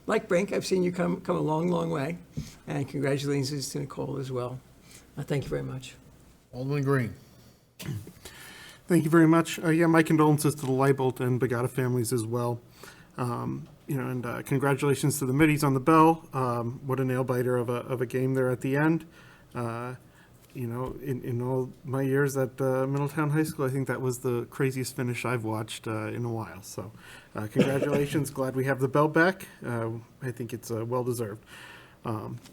Like Brink, I've seen you come a long, long way, and congratulations to Nicole as well. Thank you very much. Alderman Green. Thank you very much. Yeah, my condolences to the Leibold and Bagata families as well. And congratulations to the Middies on the bell. What a nail biter of a game there at the end. In all my years at Middletown High School, I think that was the craziest finish I've watched in a while. So congratulations. Glad we have the bell back. I think it's well-deserved.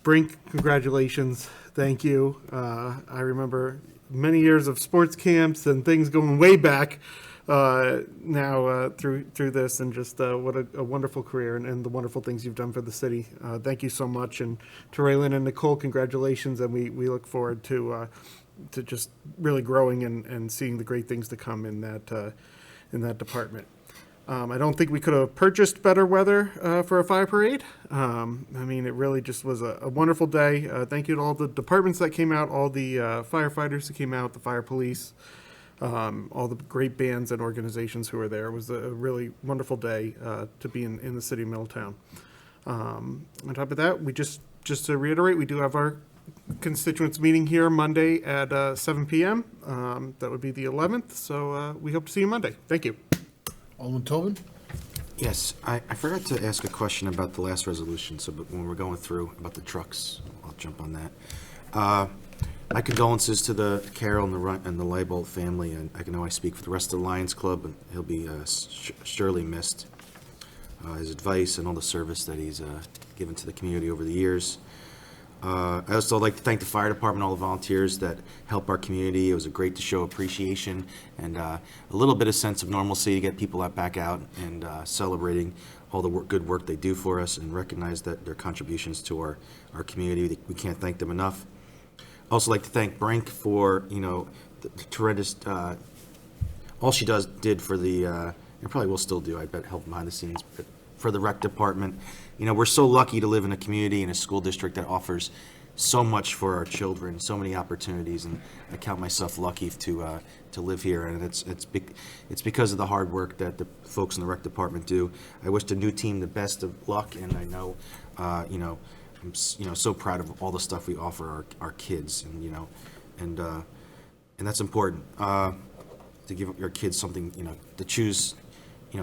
Brink, congratulations. Thank you. I remember many years of sports camps and things going way back now through this, and just what a wonderful career and the wonderful things you've done for the city. Thank you so much. And to Raylan and Nicole, congratulations, and we look forward to just really growing and seeing the great things to come in that department. I don't think we could have purchased better weather for a fire parade. It really just was a wonderful day. Thank you to all the departments that came out, all the firefighters that came out, the fire police, all the great bands and organizations who were there. It was a really wonderful day to be in the city of Middletown. On top of that, we just to reiterate, we do have our constituents meeting here Monday at 7 p.m. That would be the 11th, so we hope to see you Monday. Thank you. Alderman Tobin? Yes, I forgot to ask a question about the last resolution, so but when we're going through about the trucks, I'll jump on that. My condolences to the Carol and the Leibold family, and I know I speak for the rest of the Lions Club, and he'll be surely missed. His advice and all the service that he's given to the community over the years. I also like to thank the fire department, all the volunteers that help our community. It was great to show appreciation and a little bit of sense of normalcy to get people back out and celebrating all the good work they do for us and recognize that their contributions to our community. We can't thank them enough. I also like to thank Brink for the tremendous all she did for the and probably will still do, I bet, help behind the scenes, but for the rec department. We're so lucky to live in a community and a school district that offers so much for our children, so many opportunities, and I count myself lucky to live here, and it's because of the hard work that the folks in the rec department do. I wish the new team the best of luck, and I know, I'm so proud of all the stuff we offer our kids, and that's important to give your kids something, to choose.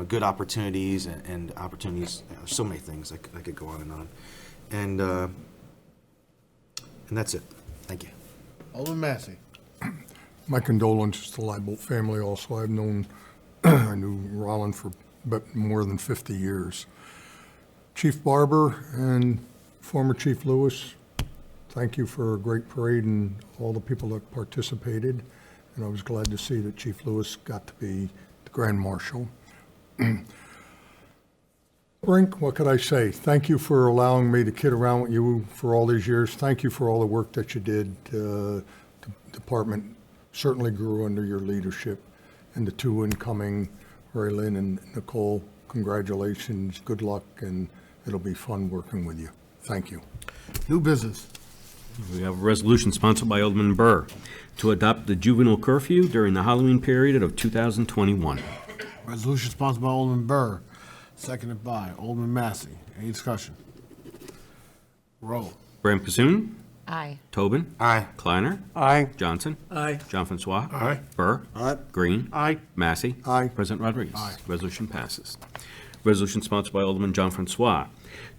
Good opportunities and opportunities. So many things I could go on and on, and that's it. Thank you. Alderman Massey. My condolences to the Leibold family. Also, I knew Rollin for more than 50 years. Chief Barber and former Chief Lewis, thank you for a great parade and all the people that participated. And I was glad to see that Chief Lewis got to be the Grand Marshal. Brink, what could I say? Thank you for allowing me to kid around with you for all these years. Thank you for all the work that you did. The department certainly grew under your leadership. And the two incoming, Ray Lynn and Nicole, congratulations, good luck, and it'll be fun working with you. Thank you. New business. We have a resolution sponsored by Alderman Burr to adopt the juvenile curfew during the Halloween period of 2021. Resolution sponsored by Alderman Burr, seconded by Alderman Massey. Any discussion? Roll. Graham Cassoon? Aye. Tobin? Aye. Kleiner? Aye. Johnson? Aye. John Francois? Aye. Burr? Aye. Green? Aye. Massey? Aye. President Rodriguez? Aye. Resolution passes. Resolution sponsored by Alderman John Francois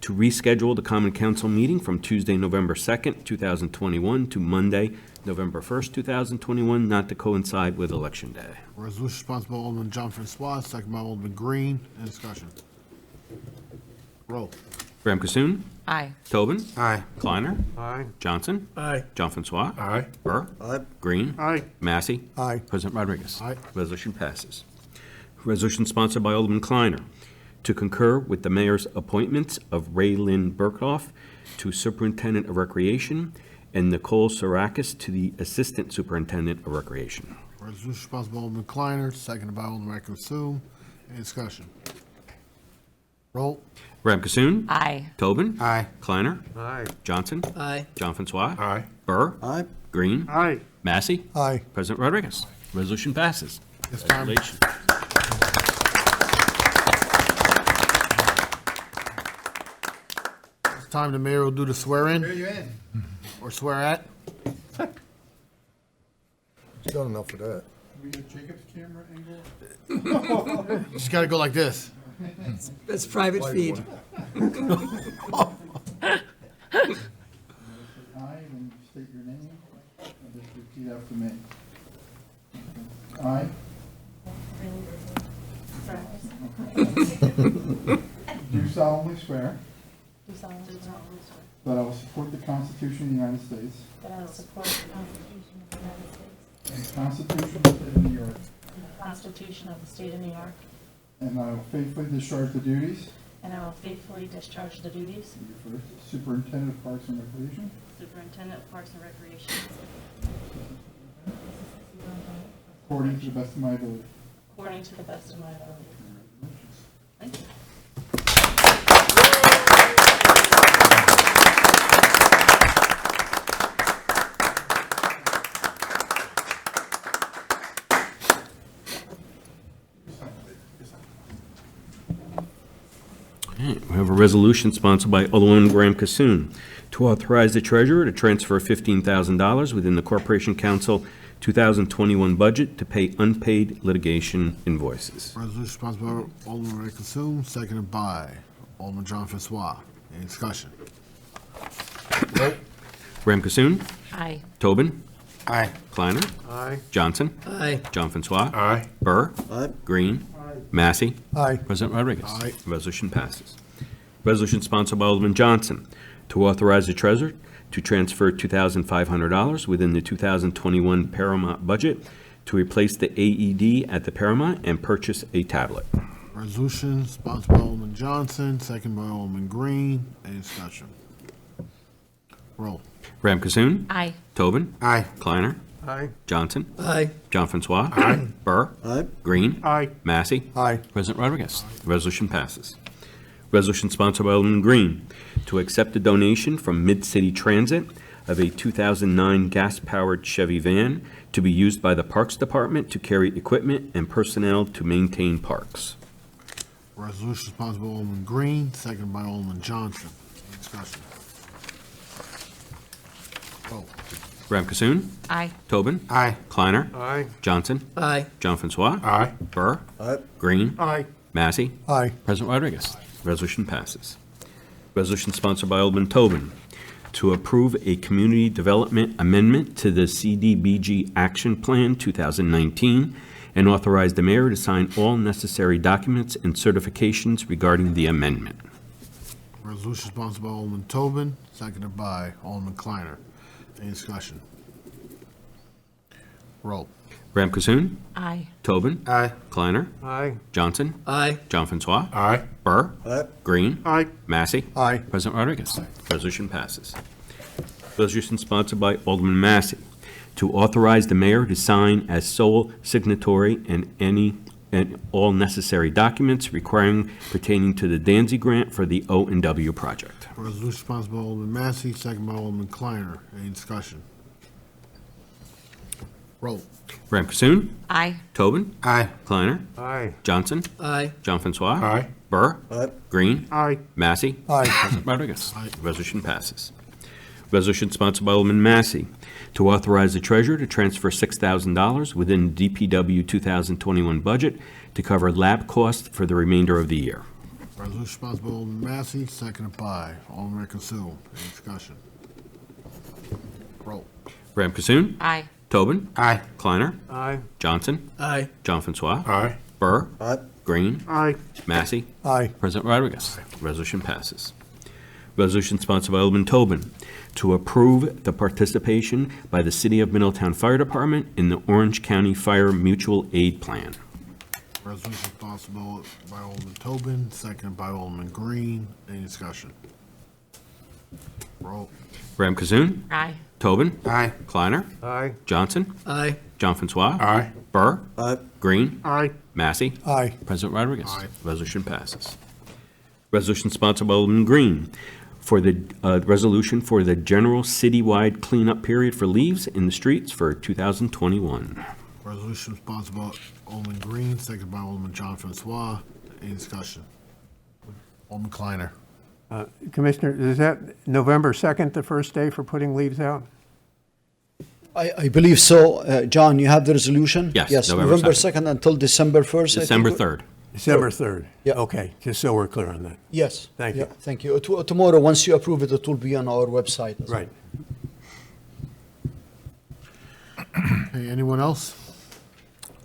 to reschedule the Common Council meeting from Tuesday, November 2nd, 2021 to Monday, November 1st, 2021, not to coincide with Election Day. Resolution sponsored by Alderman John Francois, seconded by Alderman Green. Any discussion? Roll. Graham Cassoon. Aye. Tobin. Aye. Kleiner. Aye. Johnson. Aye. John Francois. Aye. Burr. Aye. Green. Aye. Massey. Aye. President Rodriguez. Aye. Resolution passes. Resolution sponsored by Alderman Kleiner to concur with the mayor's appointments of Ray Lynn Burkhoff to Superintendent of Recreation and Nicole Sarakis to the Assistant Superintendent of Recreation. Resolution sponsored by Alderman Kleiner, seconded by Alderman Consoom. Any discussion? Roll. Graham Cassoon. Aye. Tobin. Aye. Kleiner. Aye. Johnson. Aye. John Francois. Aye. Burr. Aye. Green. Aye. Massey. Aye. President Rodriguez. Resolution passes. This time. Congratulations. This time the mayor will do the swear-in. Or swear at. It's done enough of that. Just gotta go like this. That's private feed. I, and state your name, and just repeat after me. I. Do solemnly swear that I will support the Constitution of the United States That I will support the Constitution of the United States and the Constitution of the State of New York, and the Constitution of the State of New York, and I will faithfully discharge the duties and I will faithfully discharge the duties of your first Superintendent of Parks and Recreation Superintendent of Parks and Recreation according to the best of my ability. according to the best of my ability. Thank you. We have a resolution sponsored by Alderman Graham Cassoon to authorize the treasurer to transfer $15,000 within the Corporation Council 2021 budget to pay unpaid litigation invoices. Resolution sponsored by Alderman Ray Consoom, seconded by Alderman John Francois. Any discussion? Roll. Graham Cassoon. Aye. Tobin. Aye. Kleiner. Aye. Johnson. Aye. John Francois. Aye. Burr. Aye. Green. Massey. Aye. President Rodriguez. Aye. Resolution passes. Resolution sponsored by Alderman Johnson to authorize the treasurer to transfer $2,500 within the 2021 Paramount budget to replace the AED at the Paramount and purchase a tablet. Resolution sponsored by Alderman Johnson, seconded by Alderman Green. Any discussion? Roll. Graham Cassoon. Aye. Tobin. Aye. Kleiner. Aye. Johnson. Aye. John Francois. Aye. Burr. Aye. Green. Aye. Massey. Aye. President Rodriguez. Resolution passes. Resolution sponsored by Alderman Green to accept a donation from Mid-City Transit of a 2009 gas-powered Chevy van to be used by the Parks Department to carry equipment and personnel to maintain parks. Resolution sponsored by Alderman Green, seconded by Alderman Johnson. Any discussion? Roll. Graham Cassoon. Aye. Tobin. Aye. Kleiner. Aye. Johnson. Aye. John Francois. Aye. Burr. Aye. Green. Aye. Massey. Aye. President Rodriguez. Resolution passes. Resolution sponsored by Alderman Tobin to approve a community development amendment to the CDBG Action Plan 2019 and authorize the mayor to sign all necessary documents and certifications regarding the amendment. Resolution sponsored by Alderman Tobin, seconded by Alderman Kleiner. Any discussion? Roll. Graham Cassoon. Aye. Tobin. Aye. Kleiner. Aye. Johnson. Aye. John Francois. Aye. Burr. Aye. Green. Aye. Massey. Aye. President Rodriguez. Resolution passes. Resolution sponsored by Alderman Massey to authorize the mayor to sign as sole signatory and all necessary documents requiring pertaining to the Danzy grant for the O&W project. Resolution sponsored by Alderman Massey, seconded by Alderman Kleiner. Any discussion? Roll. Graham Cassoon. Aye. Tobin. Aye. Kleiner. Aye. Johnson. Aye. John Francois. Aye. Burr. Aye. Green. Aye. Massey. Aye. President Rodriguez. Aye. Resolution passes. Resolution sponsored by Alderman Massey to authorize the treasurer to transfer $6,000 within the DPW 2021 budget to cover lab costs for the remainder of the year. Resolution sponsored by Alderman Massey, seconded by Alderman Consoom. Any discussion? Roll. Graham Cassoon. Aye. Tobin. Aye. Kleiner. Aye. Johnson. Aye. John Francois. Aye. Burr. Aye. Green. Aye. Massey. Aye. President Rodriguez. Resolution passes. Resolution sponsored by Alderman Tobin to approve the participation by the City of Middletown Fire Department in the Orange County Fire Mutual Aid Plan. Resolution sponsored by Alderman Tobin, seconded by Alderman Green. Any discussion? Roll. Ram Kasoon. Aye. Tobin. Aye. Kleiner. Aye. Johnson. Aye. John Francois. Aye. Burr. Aye. Green. Aye. Massey. Aye. President Rodriguez. Aye. Resolution passes. Resolution sponsored by Alderman Green for the resolution for the general citywide cleanup period for leaves in the streets for 2021. Resolution sponsored by Alderman Green, seconded by Alderman John Francois. Any discussion? Alderman Kleiner. Commissioner, is that November 2nd, the first day for putting leaves out? I believe so. John, you have the resolution? Yes, Yes, November November 2nd. 2nd until December 1st. I December think. 3rd. December 3rd? Yeah. Okay, just so we're clear on that. Yes. Thank Yeah, you. thank you. Tomorrow, once you approve it, it will be on our website. as well. Right. Hey, anyone else?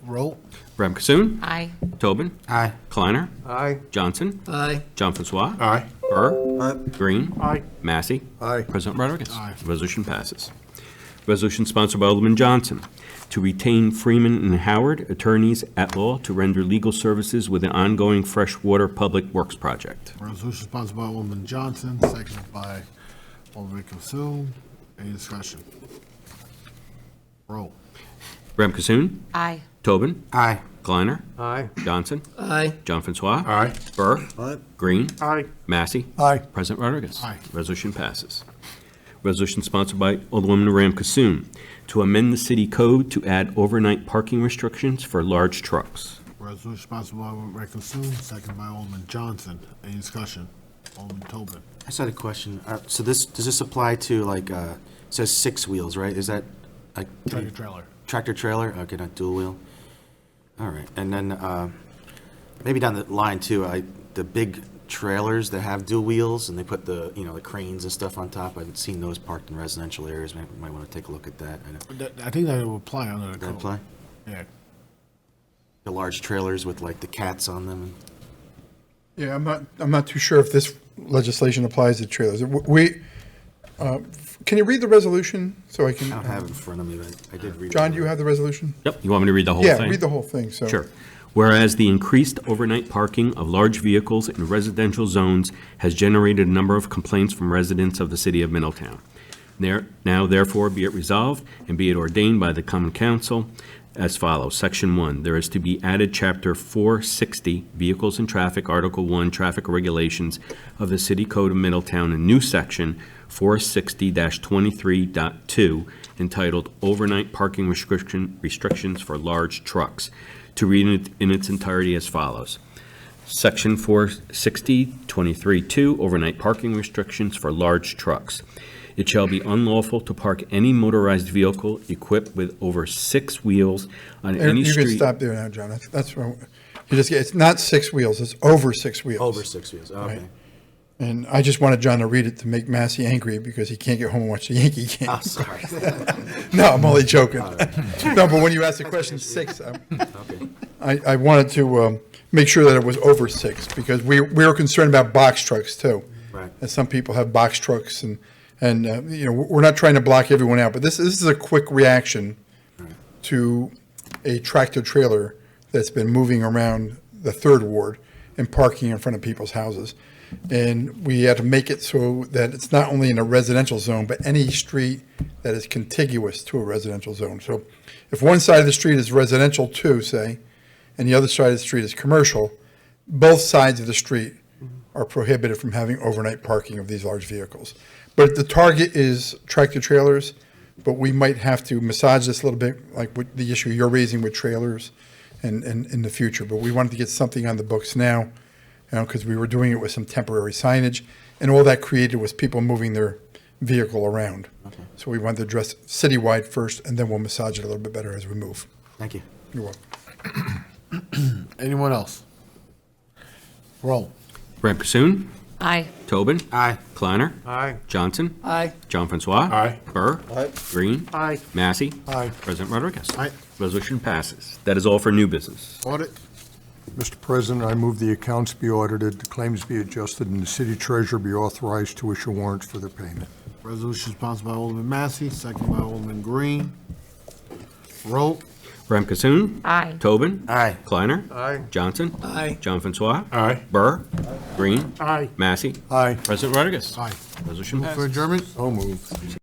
Roll. Ram Kasoon. Aye. Tobin. Aye. Kleiner. Aye. Johnson. Aye. John Francois. Aye. Burr. Aye. Green. Aye. Massey. Aye. President Rodriguez. Aye. Resolution passes. Resolution sponsored by Alderman Johnson to retain Freeman and Howard, attorneys at law, to render legal services with an ongoing freshwater public works project. Resolution sponsored by Alderman Johnson, seconded by Alderman Consoom. Any discussion? Roll. Ram Kasoon. Aye. Tobin. Aye. Kleiner. Aye. Johnson. Aye. John Francois. Aye. Burr. Aye. Green. Aye. Massey. Aye. President Rodriguez. Aye. Resolution passes. Resolution sponsored by Alderwoman Ram Kasoon to amend the city code to add overnight parking restrictions for large trucks. Resolution sponsored by Alderman Consoom, seconded by Alderman Johnson. Any discussion? Alderman Tobin. I just had a question. So does this apply to like, it says 6 wheels, right? Is that like? Tractor trailer. Tractor trailer? Okay, not dual wheel. All right. And then maybe down the line too, the big trailers that have dual wheels and they put the, the cranes and stuff on top. I've seen those parked in residential areas. Maybe might want to take a look at that. I think that will apply under the Does that code. apply? Yeah. The large trailers with like the cats on them. Yeah, I'm not too sure if this legislation applies to trailers. Can you read the resolution so I can? I don't have it in front of me, but I did read it. John, do you have the resolution? Yep. You want me to read the whole thing? Yeah, read the whole thing, so. Sure. Whereas the increased overnight parking of large vehicles in residential zones has generated a number of complaints from residents of the city of Middletown. Now therefore be it resolved and be it ordained by the Common Council as follows. Section 1, there is to be added Chapter 460, Vehicles and Traffic, Article 1, Traffic Regulations of the City Code of Middletown, a new section 460-23.2 entitled Overnight Parking Restrictions for Large Trucks, to read it in its entirety as follows. Section 460-23.2, Overnight Parking Restrictions for Large Trucks. It shall be unlawful to park any motorized vehicle equipped with over 6 wheels on any You street. can stop there now, John. That's wrong. It's not 6 wheels, it's over 6 wheels. Over 6 wheels, okay. Right. And I just wanted John to read it to make Massey angry because he can't get home and watch the Yankee game. Oh, sorry. No, I'm only joking. No, but when you asked the question 6, I wanted to make sure that it was over 6 because we were concerned about box trucks too. Right. And some people have box trucks and we're not trying to block everyone out, but this is a quick reaction to a tractor trailer that's been moving around the 3rd Ward and parking in front of people's houses. And we had to make it so that it's not only in a residential zone, but any street that is contiguous to a residential zone. So if one side of the street is residential too, say, and the other side of the street is commercial, both sides of the street are prohibited from having overnight parking of these large vehicles. But the target is tractor trailers, but we might have to massage this a little bit, like with the issue you're raising with trailers and in the future. But we wanted to get something on the books now, because we were doing it with some temporary signage, and all that created was people moving their vehicle around. Okay. So we wanted to address citywide first, and then we'll massage it a little bit better as we move. Thank you. You're welcome. Anyone else? Roll. Ram Kasoon. Aye. Tobin. Aye. Kleiner. Aye. Johnson. Aye. John Francois. Aye. Burr. Aye. Green. Aye. Massey. Aye. President Rodriguez. Aye. Resolution passes. That is all for new business. Audit. Mr. President, I move the accounts be audited, the claims be adjusted, and the city treasurer be authorized to issue warrants for their payment. Resolution sponsored by Alderman Massey, second by Alderman Green. Roll. Ram Kasoon. Aye. Tobin. Aye. Kleiner. Aye. Johnson. Aye. John Francois. Aye. Burr. Green. Aye. Massey. Aye. President Rodriguez. Aye. Resolution Move passes. for adjournment? So moved.